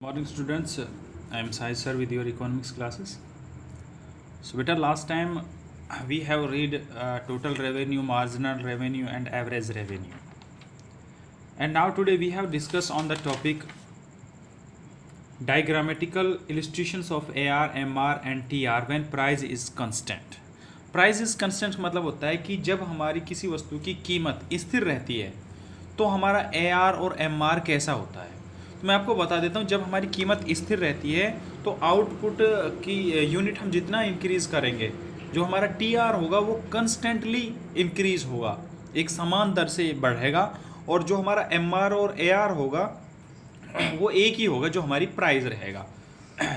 Morning students, I am Sai sir with your economics classes. So beta last time we have read total revenue, marginal revenue and average revenue. And now today we have discussed on the topic diagrammatical illustrations of AR, MR and TR when price is constant. Price is constant मतलब होता है कि जब हमारी किसी वस्तु की कीमत स्थिर रहती है तो हमारा AR और MR कैसा होता है। तो मैं आपको बता देता हूँ, जब हमारी कीमत स्थिर रहती है तो आउटपुट की यूनिट हम जितना इंक्रीज करेंगे, जो हमारा TR होगा वो कंस्टेंटली इंक्रीज होगा, एक समान दर से बढ़ेगा, और जो हमारा MR और AR होगा वो एक ही होगा, जो हमारी प्राइस रहेगा,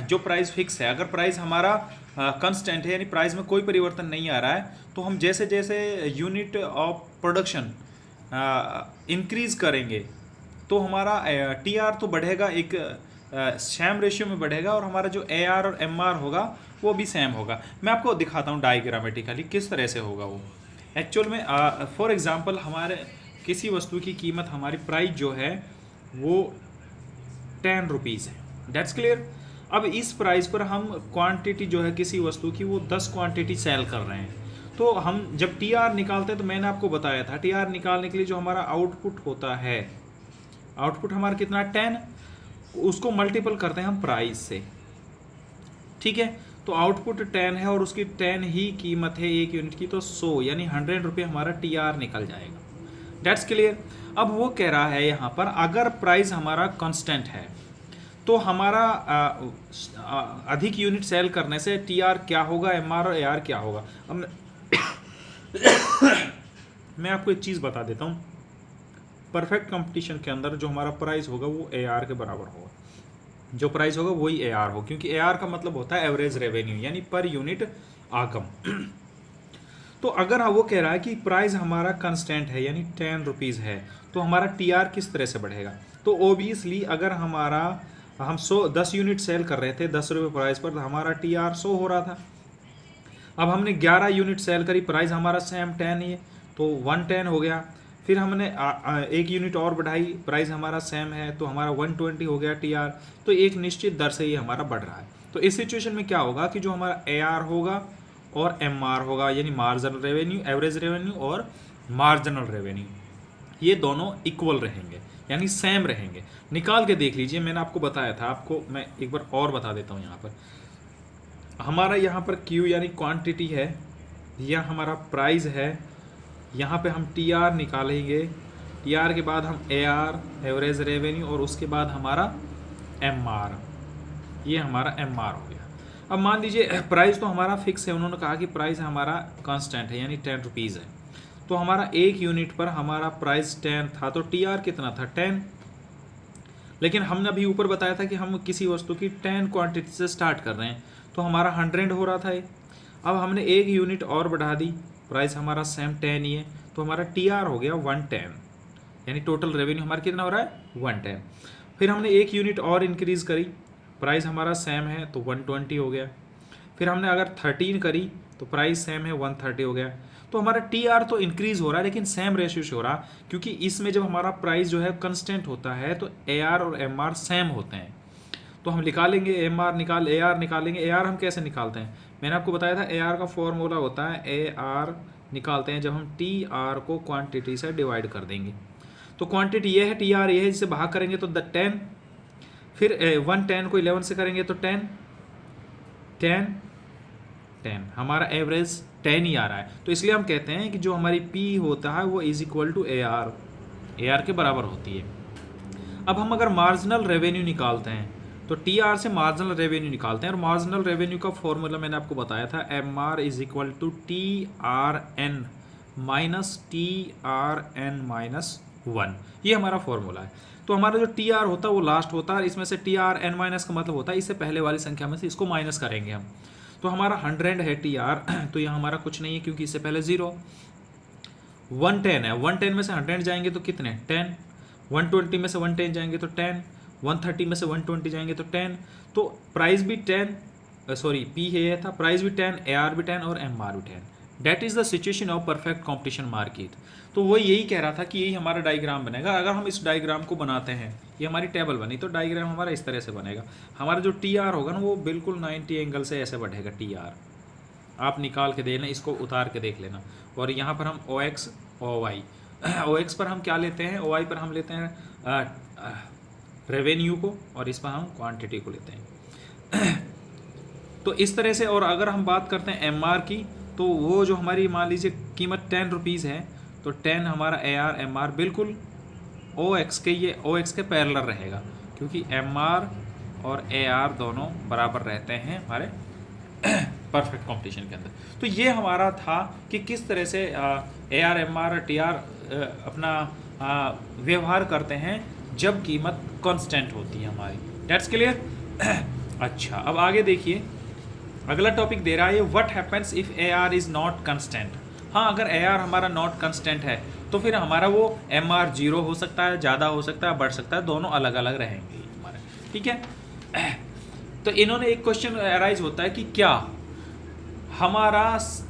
जो प्राइस फिक्स है। अगर प्राइस हमारा कंस्टेंट है यानी प्राइस में कोई परिवर्तन नहीं आ रहा है, तो हम जैसे जैसे यूनिट ऑफ प्रोडक्शन इंक्रीज करेंगे तो हमारा TR तो बढ़ेगा, एक सेम रेशियो में बढ़ेगा, और हमारा जो AR और MR होगा वो भी सेम होगा। मैं आपको दिखाता हूँ डायग्रामेटिकली किस तरह से होगा वो। एक्चुअल में फॉर एग्जांपल हमारे किसी वस्तु की कीमत, हमारी प्राइस जो है वो 10 रुपीज़ है, डेट्स क्लियर। अब इस प्राइस पर हम क्वांटिटी जो है किसी वस्तु की वो 10 क्वांटिटी सेल कर रहे हैं, तो हम जब TR निकालते हैं तो मैंने आपको बताया था TR निकालने के लिए जो हमारा आउटपुट होता है, आउटपुट हमारा कितना 10, उसको मल्टीपल करते हैं हम प्राइस से, ठीक है। तो आउटपुट 10 है और उसकी 10 ही कीमत है एक यूनिट की, तो 100 यानी 100 रुपये हमारा TR निकल जाएगा, डेट्स क्लियर। अब वो कह रहा है यहाँ पर अगर प्राइस हमारा कांस्टेंट है तो हमारा अधिक यूनिट सेल करने से TR क्या होगा, MR और AR क्या होगा। अब मैं आपको एक चीज़ बता देता हूँ, परफेक्ट कंपटीशन के अंदर जो हमारा प्राइस होगा वो AR के बराबर होगा, जो प्राइस होगा वही AR हो, क्योंकि AR का मतलब होता है एवरेज रेवेन्यू यानी पर यूनिट आगम। तो अगर वो कह रहा है कि प्राइस हमारा कांस्टेंट है यानी 10 रुपीज़ है, तो हमारा TR किस तरह से बढ़ेगा। तो ओबियसली अगर हमारा हम 10 यूनिट सेल कर रहे थे 10 रुपये प्राइस पर, तो हमारा TR 100 हो रहा था। अब हमने 11 यूनिट सेल करी, प्राइस हमारा सेम 10 ही है तो 110 हो गया। फिर हमने एक यूनिट और बढ़ाई, प्राइस हमारा सेम है तो हमारा 120 हो गया TR। तो एक निश्चित दर से ही हमारा बढ़ रहा है। तो इस सिचुएशन में क्या होगा कि जो हमारा AR होगा और MR होगा यानी मार्जिनल रेवेन्यू, एवरेज रेवेन्यू और मार्जिनल रेवेन्यू, ये दोनों इक्वल रहेंगे यानी सेम रहेंगे। निकाल के देख लीजिए, मैंने आपको बताया था, आपको मैं एक बार और बता देता हूँ। यहाँ पर हमारा यहाँ पर Q यानी क्वांटिटी है, यह हमारा प्राइस है, यहाँ पे हम TR निकालेंगे, TR के बाद हम AR एवरेज रेवेन्यू, और उसके बाद हमारा MR, ये हमारा MR हो गया। अब मान लीजिए प्राइस तो हमारा फिक्स है, उन्होंने कहा कि प्राइस हमारा कांस्टेंट है यानी 10 रुपीज़ है, तो हमारा एक यूनिट पर हमारा प्राइस 10 था, तो TR कितना था 10। लेकिन हमने अभी ऊपर बताया था कि हम किसी वस्तु की 10 क्वांटिटी से स्टार्ट कर रहे हैं, तो हमारा 100 हो रहा था ये। अब हमने एक यूनिट और बढ़ा दी, प्राइस हमारा सेम 10 ही है, तो हमारा TR हो गया 110 यानी टोटल रेवेन्यू हमारा कितना हो रहा है 110। फिर हमने एक यूनिट और इंक्रीज़ करी, प्राइस हमारा सेम है तो 120 हो गया। फिर हमने अगर 13 करी तो प्राइस सेम है 130 हो गया। तो हमारा TR तो इंक्रीज़ हो रहा है लेकिन सेम रेशियो से हो रहा, क्योंकि इसमें जब हमारा प्राइस जो है कंस्टेंट होता है तो AR और MR सेम होते हैं। तो हम निकालेंगे AR निकालेंगे। AR हम कैसे निकालते हैं, मैंने आपको बताया था AR का फॉर्मूला होता है, AR निकालते हैं जब हम TR को क्वांटिटी से डिवाइड कर देंगे। तो क्वांटिटी ये है, TR ये है, जिसे भाग करेंगे तो 10, फिर 110 को 11 से करेंगे तो 10 हमारा एवरेज 10 ही आ रहा है। तो इसलिए हम कहते हैं कि जो हमारी P होता है वो इज इक्वल टू AR के बराबर होती है। अब हम अगर मार्जिनल रेवेन्यू निकालते हैं तो TR से मार्जिनल रेवेन्यू निकालते हैं, और मार्जिनल रेवेन्यू का फॉर्मूला मैंने आपको बताया था, MR is equal to TRN minus TRN minus 1, ये हमारा फॉर्मूला है। तो हमारा जो TR होता है वो लास्ट होता है, इसमें से TRN माइनस का मतलब होता है इससे पहले वाली संख्या में से इसको माइनस करेंगे हम। तो हमारा 100 है TR, तो यहाँ हमारा कुछ नहीं है क्योंकि इससे पहले 0। 110 है, 110 में से 100 जाएंगे तो कितने 10, 120 में से 110 जाएंगे तो 10, 130 में से 120 जाएंगे तो 10। तो प्राइस भी 10, P है था, प्राइस भी 10, AR भी 10 और MR भी 10, that is the situation of perfect competition market. तो वो यही कह रहा था कि यही हमारा डायग्राम बनेगा। अगर हम इस डायग्राम को बनाते हैं, ये हमारी टेबल बनी, तो डायग्राम हमारा इस तरह से बनेगा। हमारा जो टी आर होगा ना वो बिल्कुल 90 एंगल से ऐसे बढ़ेगा टी आर। आप निकाल के देना, इसको उतार के देख लेना। और यहाँ पर हम ओ एक्स ओ वाई, ओ एक्स पर हम क्या लेते हैं, ओ वाई पर हम लेते हैं रेवेन्यू को, और इस पर हम क्वांटिटी को लेते हैं। तो इस तरह से। और अगर हम बात करते हैं एम आर की, तो वो जो हमारी मान लीजिए कीमत 10 रुपीज़ है, तो 10 हमारा ए आर एम आर बिल्कुल ओ एक्स के, ये ओ एक्स के पैरेलल रहेगा, क्योंकि एम आर और ए आर दोनों बराबर रहते हैं हमारे परफेक्ट कंपटीशन के अंदर। तो ये हमारा था कि किस तरह से A R M R T R अपना व्यवहार करते हैं जब कीमत कांस्टेंट होती है हमारी। That's clear. अच्छा, अब आगे देखिए, अगला टॉपिक दे रहा है what happens if A R is not constant. हाँ, अगर ए आर हमारा नॉट कांस्टेंट है तो फिर हमारा वो एम आर 0 हो सकता है, ज़्यादा हो सकता है, बढ़ सकता है, दोनों अलग अलग रहेंगे हमारे। ठीक है। तो इन्होंने एक क्वेश्चन अराइज होता है कि क्या हमारा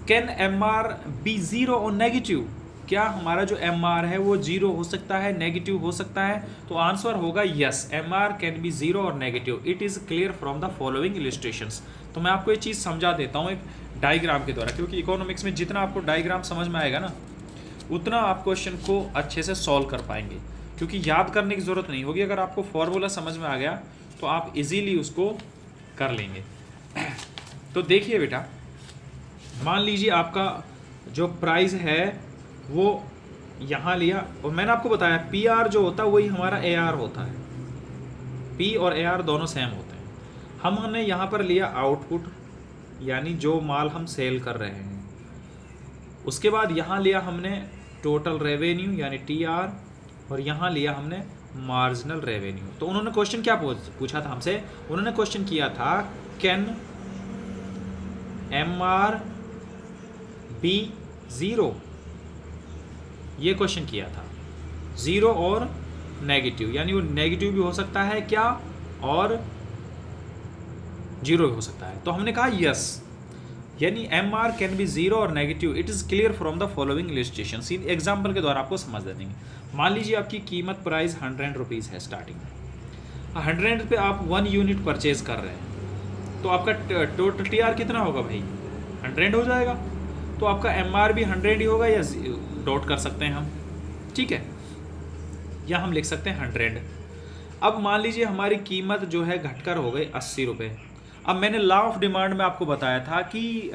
कैन एम आर बी 0 और नेगेटिव, क्या हमारा जो एम आर है वो 0 हो सकता है, नेगेटिव हो सकता है। तो आंसर होगा yes, M R can be 0 और negative. It is clear from the following illustrations. तो मैं आपको ये चीज़ समझा देता हूँ एक डायग्राम के द्वारा, क्योंकि इकोनॉमिक्स में जितना आपको डायग्राम समझ में आएगा ना, उतना आप क्वेश्चन को अच्छे से सॉल्व कर पाएंगे, क्योंकि याद करने की ज़रूरत नहीं होगी। अगर आपको फॉर्मूला समझ में आ गया तो आप इजीली उसको कर लेंगे। तो देखिए बेटा, मान लीजिए आपका जो प्राइस है वो यहाँ लिया, और मैंने आपको बताया पी आर जो होता है वही हमारा ए आर होता है। पी और ए आर दोनों सेम होते हैं। हमने यहाँ पर लिया आउटपुट, यानी जो माल हम सेल कर रहे हैं। उसके बाद यहाँ लिया हमने टोटल रेवेन्यू यानी टी आर, और यहाँ लिया हमने मार्जिनल रेवेन्यू। तो उन्होंने क्वेश्चन क्या पूछा था हमसे, उन्होंने क्वेश्चन किया था कैन एम आर बी 0, ये क्वेश्चन किया था। 0 और नेगेटिव, यानी वो नेगेटिव भी हो सकता है क्या, और 0 भी हो सकता है। तो हमने कहा यस, यानी एम आर कैन बी 0 और negative. It is clear from the following illustration. In example के द्वारा आपको समझ दे देंगे। मान लीजिए आपकी कीमत प्राइस 100 रुपीज़ है स्टार्टिंग में, 100 पे आप 1 यूनिट परचेज कर रहे हैं, तो आपका टोटल टी आर कितना होगा भाई, 100 हो जाएगा। तो आपका एम आर भी 100 ही होगा, या डॉट कर सकते हैं हम, ठीक है, या हम लिख सकते हैं 100। अब मान लीजिए हमारी कीमत जो है घटकर हो गई 80 रुपये। अब मैंने लॉ ऑफ डिमांड में आपको बताया था कि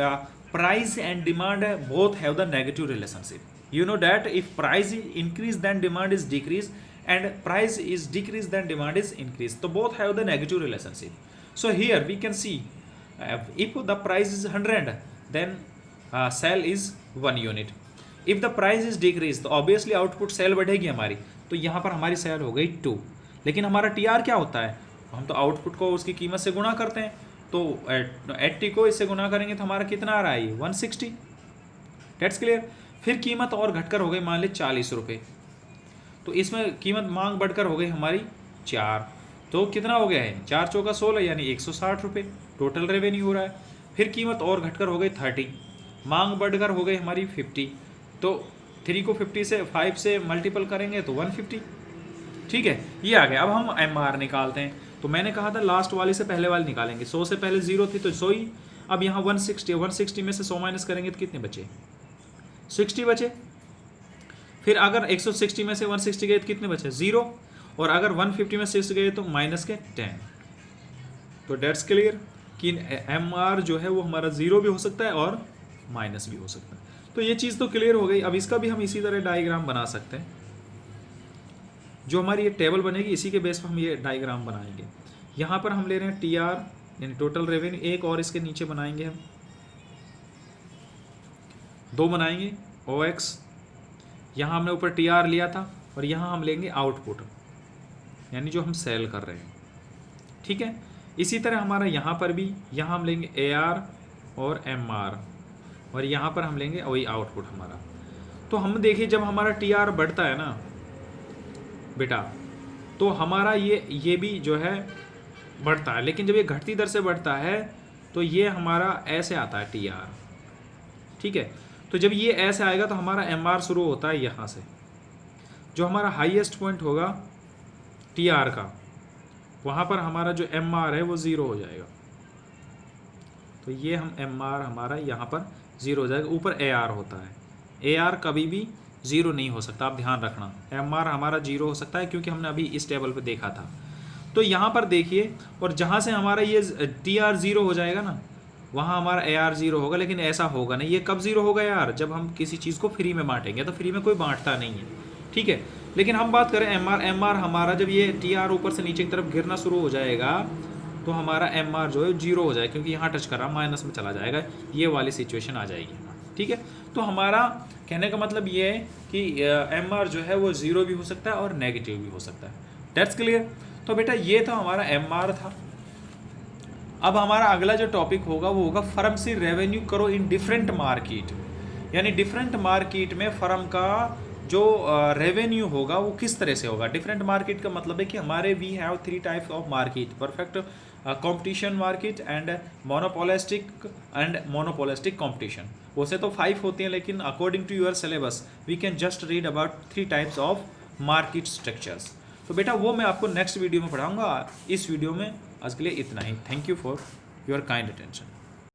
price and demand both have the negative relationship. You know that if price increase then demand is decrease, and price is decrease then demand is increase, तो both have the negative relationship. So here we can see if the price is 100 then sale is 1 unit. If the price is decrease, तो obviously output sale बढ़ेगी हमारी, तो यहाँ पर हमारी cell हो गई 2। लेकिन हमारा टी आर क्या होता है, हम तो आउटपुट को उसकी कीमत से गुणा करते हैं, तो 80 को इससे गुणा करेंगे तो हमारा कितना आ रहा है, 160। That's clear. फिर कीमत और घटकर हो गई मान ली 40 रुपये, तो इसमें कीमत मांग बढ़कर हो गई हमारी 4, तो कितना हो गया है, 4 चौका 16 यानी 160 रुपये टोटल रेवेन्यू हो रहा है। फिर कीमत और घटकर हो गई 30, मांग बढ़कर हो गई हमारी 50, तो 3 को 50 से 5 से मल्टीपल करेंगे तो 150। ठीक है, ये आ गया। अब हम एम आर निकालते हैं। तो मैंने कहा था लास्ट वाले से पहले वाले निकालेंगे। 100 से पहले 0 थी तो 100 ही। अब यहाँ 160 में से 100 माइनस करेंगे तो कितने बचे, 60 बचे। फिर अगर 160 में से 160 गए तो कितने बचे, 0। और अगर 150 में 6 गए तो माइनस के 10। तो डेट्स क्लियर कि एम आर जो है वो हमारा 0 भी हो सकता है और माइनस भी हो सकता है। तो ये चीज़ तो क्लियर हो गई। अब इसका भी हम इसी तरह डायग्राम बना सकते हैं। जो हमारी ये टेबल बनेगी इसी के बेस पर हम ये डायग्राम बनाएंगे। यहाँ पर हम ले रहे हैं टी आर यानी टोटल रेवेन्यू, एक और इसके नीचे बनाएंगे हम 2 बनाएंगे ओ एक्स। यहाँ हमने ऊपर टी आर लिया था और यहाँ हम लेंगे आउटपुट यानी जो हम सेल कर रहे हैं। ठीक है, इसी तरह हमारा यहाँ पर भी, यहाँ हम लेंगे ए आर और एम आर, और यहाँ पर हम लेंगे वही आउटपुट हमारा। तो हम देखिए जब हमारा टी आर बढ़ता है ना बेटा, तो हमारा ये भी जो है बढ़ता है, लेकिन जब ये घटती दर से बढ़ता है तो ये हमारा ऐसे आता है टी आर। ठीक है, तो जब ये ऐसे आएगा तो हमारा एम आर शुरू होता है यहाँ से, जो हमारा हाईएस्ट पॉइंट होगा टी आर का, वहाँ पर हमारा जो एम आर है वो ज़ीरो हो जाएगा। तो ये हम एम आर हमारा यहाँ पर ज़ीरो हो जाएगा। ऊपर ए आर होता है, ए आर कभी भी ज़ीरो नहीं हो सकता, आप ध्यान रखना। एम आर हमारा जीरो हो सकता है क्योंकि हमने अभी इस टेबल पे देखा था। तो यहाँ पर देखिए, और जहाँ से हमारा ये टी आर ज़ीरो हो जाएगा ना, वहाँ हमारा ए आर ज़ीरो होगा। लेकिन ऐसा होगा नहीं। ये कब ज़ीरो होगा यार? जब हम किसी चीज़ को फ्री में बांटेंगे। तो फ्री में कोई बांटता नहीं है, ठीक है। लेकिन हम बात करें एम आर हमारा जब ये टी आर ऊपर से नीचे की तरफ गिरना शुरू हो जाएगा तो हमारा एम आर जो है जीरो हो जाएगा, क्योंकि यहाँ टच कर रहा माइनस में चला जाएगा। ये वाली सिचुएशन आ जाएगी, ठीक है। तो हमारा कहने का मतलब ये है कि एम आर जो है वो ज़ीरो भी हो सकता है और नेगेटिव भी हो सकता है। That's clear. तो बेटा ये था हमारा एम आर था। अब हमारा अगला जो टॉपिक होगा वो होगा फर्म से रेवेन्यू करो इन डिफरेंट मार्केट, यानी डिफरेंट मार्केट में फर्म का जो रेवेन्यू होगा वो किस तरह से होगा। डिफरेंट मार्केट का मतलब है कि हमारे we have 3 types of market, perfect competition market and monopolistic competition. वैसे तो 5 होते हैं, लेकिन according to your syllabus we can just read about 3 types of market structures. तो बेटा वो मैं आपको नेक्स्ट वीडियो में पढ़ाऊंगा। इस वीडियो में आज के लिए इतना ही। Thank you for your kind attention.